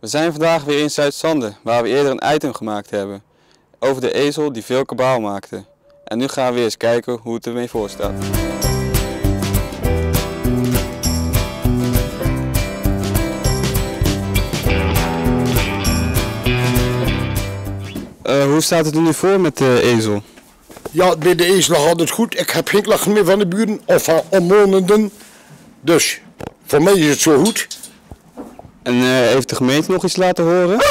We zijn vandaag weer in Zuid-Sande, waar we eerder een item gemaakt hebben. Over de ezel die veel kabaal maakte. En nu gaan we weer eens kijken hoe het ermee voor staat. Hoe staat het er nu voor met de ezel? Ja, bij de ezel gaat het goed. Ik heb geen klachten meer van de buren of van omwonenden. Dus voor mij is het zo goed. En heeft de gemeente nog iets laten horen?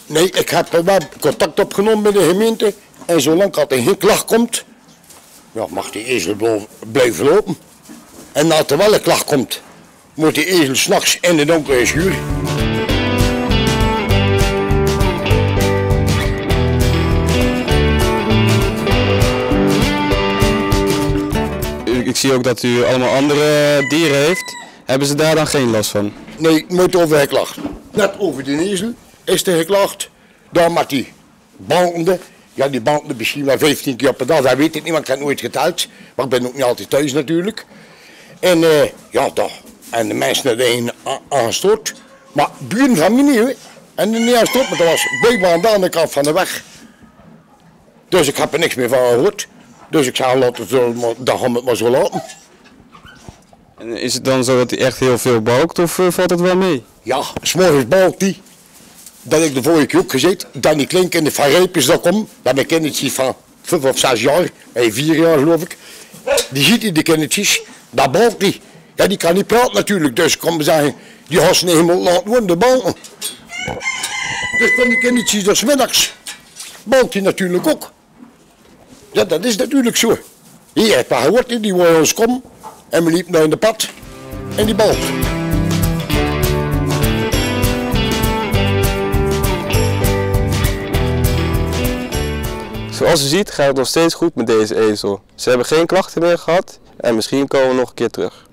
Nee, ik heb wel contact opgenomen met de gemeente. En zolang er geen klacht komt, ja, mag die ezel blijven lopen. En als er wel een klacht komt, moet die ezel 's nachts in de donkere schuur. Ik zie ook dat u allemaal andere dieren heeft. Hebben ze daar dan geen last van? Nee, nooit over geklaagd. Net over de ezel is er geklaagd. Daar met die banden. Ja, die banden misschien wel 15 keer per dag. Dat weet ik niet, want ik heb het nooit geteld. Maar ik ben ook niet altijd thuis natuurlijk. En ja, daar. En de mensen hebben aangestoord. Maar buren van mij niet, hoor. En niet aangestoord, maar dat was blijkbaar aan de andere kant van de weg. Dus ik heb er niks meer van gehoord. Dus ik zei, dan gaan we het maar zo laten. En is het dan zo dat hij echt heel veel balkt of valt het wel mee? Ja, 's morgens balkt hij. Dat heb ik de vorige keer ook gezegd. Dan die kleine kinderen van Rijpjes dat komt. Dat mijn kindertjes van 5 of 6 jaar, 4 jaar geloof ik. Die ziet hij, die kindertjes. Dat balkt hij. Ja, die kan niet praten natuurlijk. Dus ik kan zeggen, die gaan ze niet helemaal laten worden, de balken. Dus van die kindertjes, dat is middags. Balkt hij natuurlijk ook. Ja, dat is natuurlijk zo. Hier heb je gehoord, die wilden ons komen. En we liepen naar in de pad. En die balkt. Zoals u ziet gaat het nog steeds goed met deze ezel. Ze hebben geen klachten meer gehad en misschien komen we nog een keer terug.